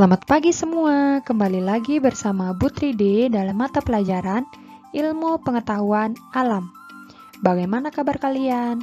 Selamat pagi semua, kembali lagi bersama Butride dalam mata pelajaran Ilmu Pengetahuan Alam. Bagaimana kabar kalian?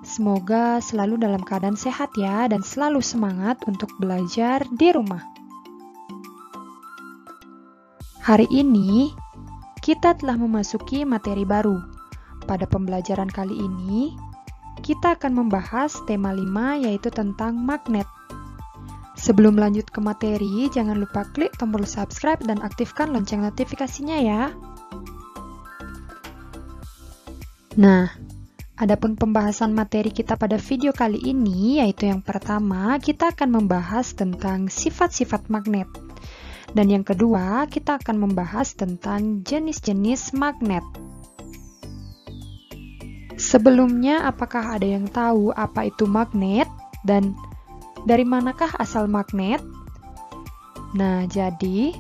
Semoga selalu dalam keadaan sehat ya dan selalu semangat untuk belajar di rumah. Hari ini, kita telah memasuki materi baru. Pada pembelajaran kali ini, kita akan membahas tema 5 yaitu tentang magnet. Sebelum lanjut ke materi, jangan lupa klik tombol subscribe dan aktifkan lonceng notifikasinya ya. Nah, adapun pembahasan materi kita pada video kali ini, yaitu yang pertama, kita akan membahas tentang sifat-sifat magnet. Dan yang kedua, kita akan membahas tentang jenis-jenis magnet. Sebelumnya, apakah ada yang tahu apa itu magnet dan dari manakah asal magnet? Nah, jadi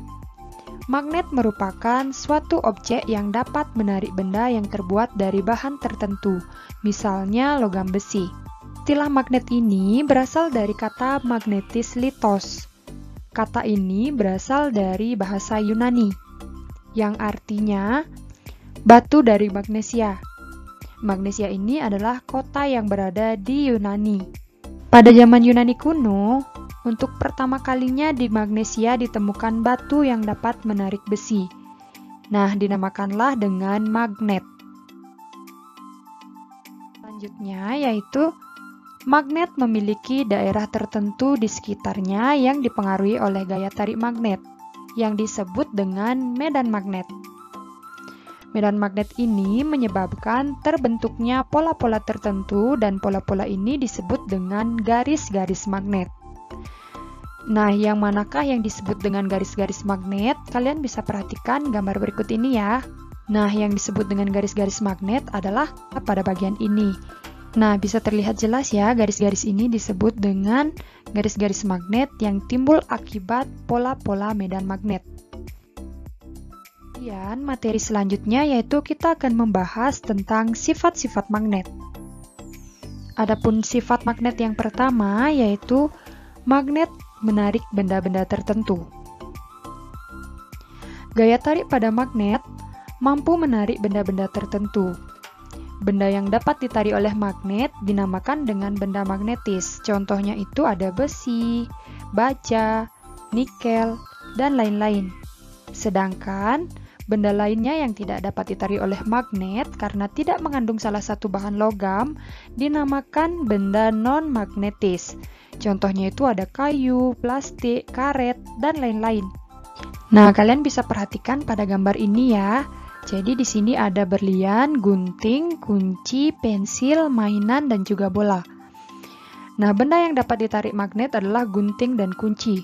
magnet merupakan suatu objek yang dapat menarik benda yang terbuat dari bahan tertentu, misalnya logam besi. Istilah magnet ini berasal dari kata magnetis litos. Kata ini berasal dari bahasa Yunani, yang artinya batu dari magnesia. Magnesia ini adalah kota yang berada di Yunani. Pada zaman Yunani kuno, untuk pertama kalinya di Magnesia ditemukan batu yang dapat menarik besi. Nah, dinamakanlah dengan magnet. Selanjutnya yaitu magnet memiliki daerah tertentu di sekitarnya yang dipengaruhi oleh gaya tarik magnet, yang disebut dengan medan magnet. Medan magnet ini menyebabkan terbentuknya pola-pola tertentu dan pola-pola ini disebut dengan garis-garis magnet. Nah, yang manakah yang disebut dengan garis-garis magnet? Kalian bisa perhatikan gambar berikut ini ya. Nah, yang disebut dengan garis-garis magnet adalah pada bagian ini. Nah, bisa terlihat jelas ya, garis-garis ini disebut dengan garis-garis magnet yang timbul akibat pola-pola medan magnet. Kemudian, materi selanjutnya yaitu kita akan membahas tentang sifat-sifat magnet. Adapun sifat magnet yang pertama yaitu magnet menarik benda-benda tertentu. Gaya tarik pada magnet mampu menarik benda-benda tertentu. Benda yang dapat ditarik oleh magnet dinamakan dengan benda magnetis. Contohnya itu ada besi, baja, nikel, dan lain-lain. Sedangkan benda lainnya yang tidak dapat ditarik oleh magnet karena tidak mengandung salah satu bahan logam dinamakan benda non-magnetis. Contohnya itu ada kayu, plastik, karet, dan lain-lain. Nah, kalian bisa perhatikan pada gambar ini ya. Jadi di sini ada berlian, gunting, kunci, pensil, mainan, dan juga bola. Nah, benda yang dapat ditarik magnet adalah gunting dan kunci.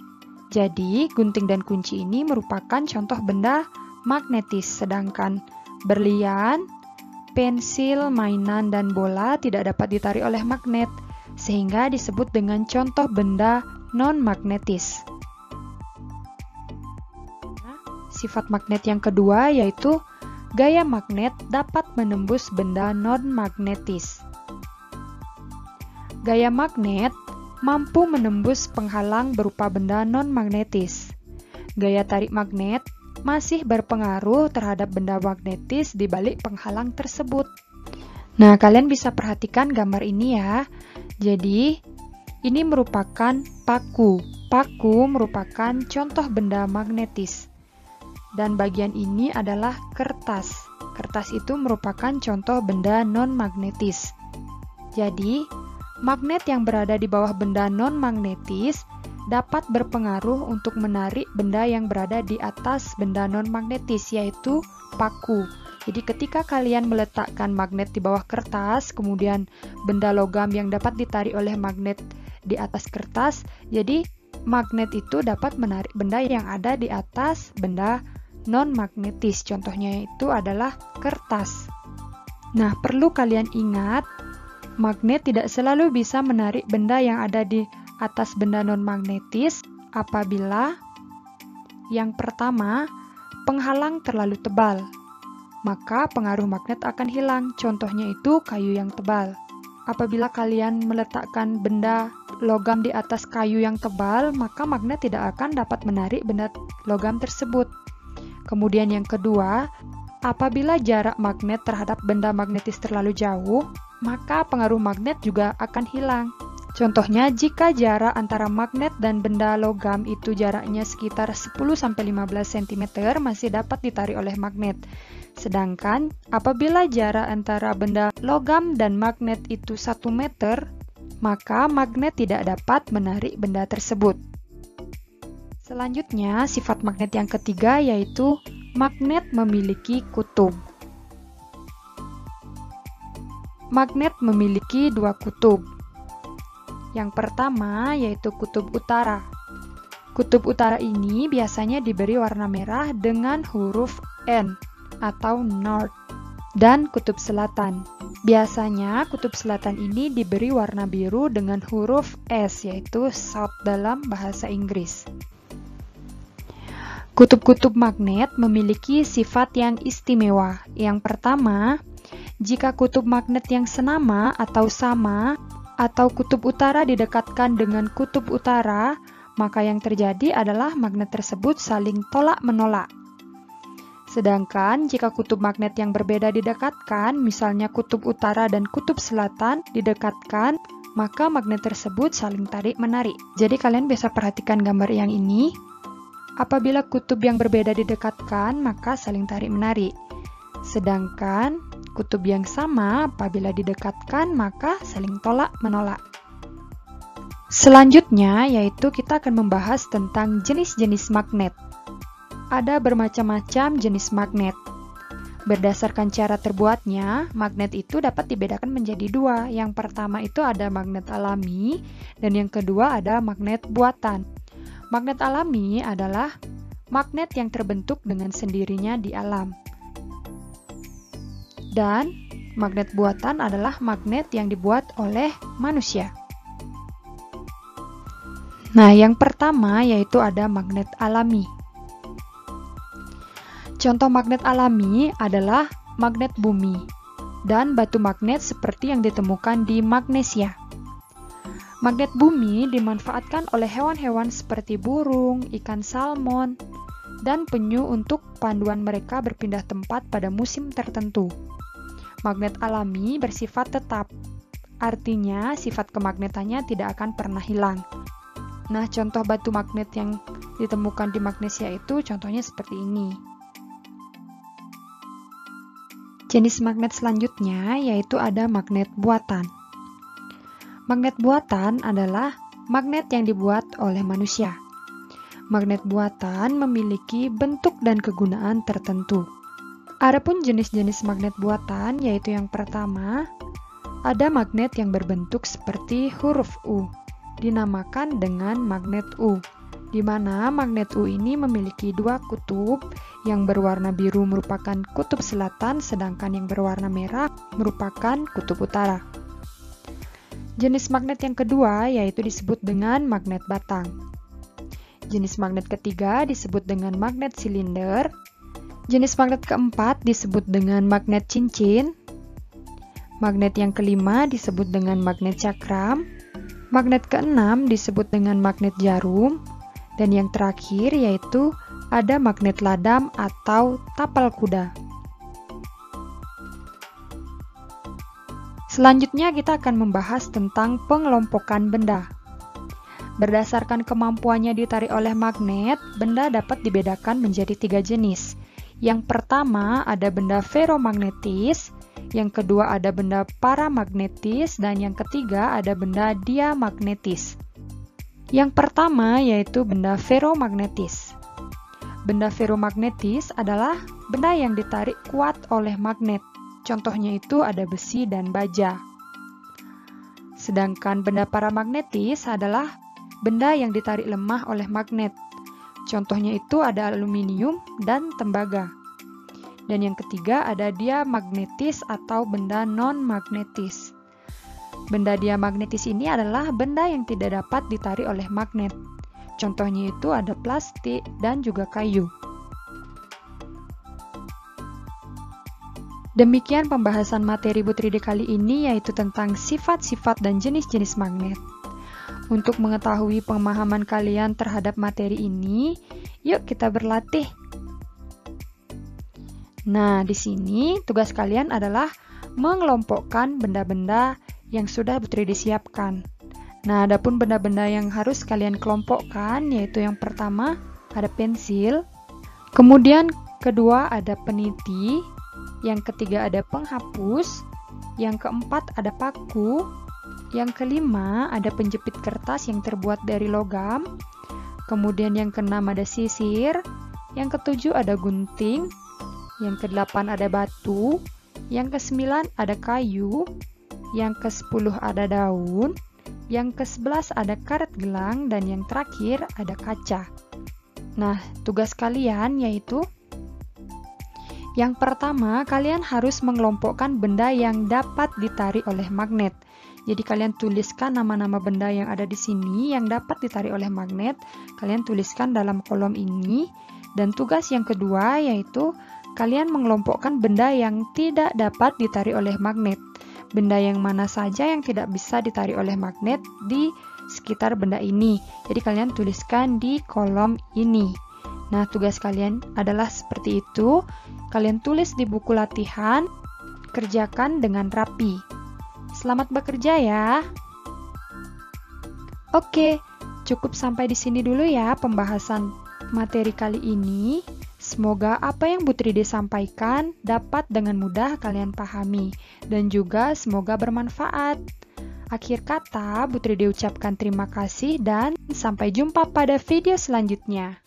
Jadi, gunting dan kunci ini merupakan contoh benda magnetis, sedangkan berlian, pensil, mainan, dan bola tidak dapat ditarik oleh magnet, sehingga disebut dengan contoh benda non-magnetis. Nah, sifat magnet yang kedua yaitu gaya magnet dapat menembus benda non-magnetis. Gaya magnet mampu menembus penghalang berupa benda non-magnetis. Gaya tarik magnet masih berpengaruh terhadap benda magnetis di balik penghalang tersebut. Nah, kalian bisa perhatikan gambar ini ya. Jadi, ini merupakan paku. Paku merupakan contoh benda magnetis. Dan bagian ini adalah kertas. Kertas itu merupakan contoh benda non-magnetis. Jadi, magnet yang berada di bawah benda non-magnetis dapat berpengaruh untuk menarik benda yang berada di atas benda non-magnetis, yaitu paku. Jadi ketika kalian meletakkan magnet di bawah kertas, kemudian benda logam yang dapat ditarik oleh magnet di atas kertas, jadi magnet itu dapat menarik benda yang ada di atas benda non-magnetis. Contohnya itu adalah kertas. Nah, perlu kalian ingat, magnet tidak selalu bisa menarik benda yang ada di atas benda non-magnetis apabila yang pertama, penghalang terlalu tebal, maka pengaruh magnet akan hilang. Contohnya itu kayu yang tebal. Apabila kalian meletakkan benda logam di atas kayu yang tebal, maka magnet tidak akan dapat menarik benda logam tersebut. Kemudian yang kedua, apabila jarak magnet terhadap benda magnetis terlalu jauh, maka pengaruh magnet juga akan hilang. Contohnya, jika jarak antara magnet dan benda logam itu jaraknya sekitar 10-15 cm masih dapat ditarik oleh magnet. Sedangkan apabila jarak antara benda logam dan magnet itu 1 meter, maka magnet tidak dapat menarik benda tersebut. Selanjutnya, sifat magnet yang ketiga yaitu magnet memiliki kutub. Magnet memiliki 2 kutub. Yang pertama yaitu kutub utara. Kutub utara ini biasanya diberi warna merah dengan huruf N atau North. Dan kutub selatan. Biasanya kutub selatan ini diberi warna biru dengan huruf S yaitu South dalam bahasa Inggris. Kutub-kutub magnet memiliki sifat yang istimewa. Yang pertama, jika kutub magnet yang senama atau sama, atau kutub utara didekatkan dengan kutub utara, maka yang terjadi adalah magnet tersebut saling tolak-menolak. Sedangkan jika kutub magnet yang berbeda didekatkan, misalnya kutub utara dan kutub selatan didekatkan, maka magnet tersebut saling tarik-menarik. Jadi kalian bisa perhatikan gambar yang ini. Apabila kutub yang berbeda didekatkan, maka saling tarik-menarik. Sedangkan kutub yang sama apabila didekatkan maka saling tolak-menolak. Selanjutnya yaitu kita akan membahas tentang jenis-jenis magnet. Ada bermacam-macam jenis magnet. Berdasarkan cara terbuatnya, magnet itu dapat dibedakan menjadi 2. Yang pertama itu ada magnet alami dan yang kedua ada magnet buatan. Magnet alami adalah magnet yang terbentuk dengan sendirinya di alam. Dan magnet buatan adalah magnet yang dibuat oleh manusia. Nah, yang pertama yaitu ada magnet alami. Contoh magnet alami adalah magnet bumi dan batu magnet seperti yang ditemukan di Magnesia. Magnet bumi dimanfaatkan oleh hewan-hewan seperti burung, ikan salmon, dan penyu untuk panduan mereka berpindah tempat pada musim tertentu. Magnet alami bersifat tetap, artinya sifat kemagnetannya tidak akan pernah hilang. Nah, contoh batu magnet yang ditemukan di Magnesia itu contohnya seperti ini. Jenis magnet selanjutnya yaitu ada magnet buatan. Magnet buatan adalah magnet yang dibuat oleh manusia. Magnet buatan memiliki bentuk dan kegunaan tertentu. Adapun jenis-jenis magnet buatan yaitu yang pertama, ada magnet yang berbentuk seperti huruf U, dinamakan dengan magnet U, di mana magnet U ini memiliki 2 kutub, yang berwarna biru merupakan kutub selatan, sedangkan yang berwarna merah merupakan kutub utara. Jenis magnet yang kedua yaitu disebut dengan magnet batang. Jenis magnet ketiga disebut dengan magnet silinder. Jenis magnet keempat disebut dengan magnet cincin. Magnet yang kelima disebut dengan magnet cakram. Magnet keenam disebut dengan magnet jarum. Dan yang terakhir yaitu ada magnet ladam atau tapal kuda. Selanjutnya kita akan membahas tentang pengelompokan benda. Berdasarkan kemampuannya ditarik oleh magnet, benda dapat dibedakan menjadi 3 jenis. Yang pertama ada benda feromagnetis, yang kedua ada benda paramagnetis, dan yang ketiga ada benda diamagnetis. Yang pertama yaitu benda feromagnetis. Benda feromagnetis adalah benda yang ditarik kuat oleh magnet. Contohnya itu ada besi dan baja. Sedangkan benda paramagnetis adalah benda yang ditarik lemah oleh magnet. Contohnya itu ada aluminium dan tembaga. Dan yang ketiga ada diamagnetis atau benda non-magnetis. Benda diamagnetis ini adalah benda yang tidak dapat ditarik oleh magnet. Contohnya itu ada plastik dan juga kayu. Demikian pembahasan materi Bu 3D kali ini, yaitu tentang sifat-sifat dan jenis-jenis magnet. Untuk mengetahui pemahaman kalian terhadap materi ini, yuk kita berlatih. Nah, di sini tugas kalian adalah mengelompokkan benda-benda yang sudah Putri siapkan. Nah, adapun benda-benda yang harus kalian kelompokkan, yaitu yang pertama ada pensil, kemudian kedua ada peniti, yang ketiga ada penghapus, yang keempat ada paku, yang kelima ada penjepit kertas yang terbuat dari logam, kemudian yang keenam ada sisir, yang ketujuh ada gunting, yang kedelapan ada batu, yang kesembilan ada kayu, yang ke-10 ada daun, yang ke-11 ada karet gelang, dan yang terakhir ada kaca. Nah, tugas kalian yaitu yang pertama, kalian harus mengelompokkan benda yang dapat ditarik oleh magnet. Jadi kalian tuliskan nama-nama benda yang ada di sini yang dapat ditarik oleh magnet. Kalian tuliskan dalam kolom ini. Dan tugas yang kedua yaitu kalian mengelompokkan benda yang tidak dapat ditarik oleh magnet. Benda yang mana saja yang tidak bisa ditarik oleh magnet di sekitar benda ini. Jadi kalian tuliskan di kolom ini. Nah, tugas kalian adalah seperti itu. Kalian tulis di buku latihan, kerjakan dengan rapi. Selamat bekerja ya. Oke, cukup sampai di sini dulu ya pembahasan materi kali ini. Semoga apa yang Bu Tride sampaikan dapat dengan mudah kalian pahami dan juga semoga bermanfaat. Akhir kata, Bu Tride ucapkan terima kasih dan sampai jumpa pada video selanjutnya.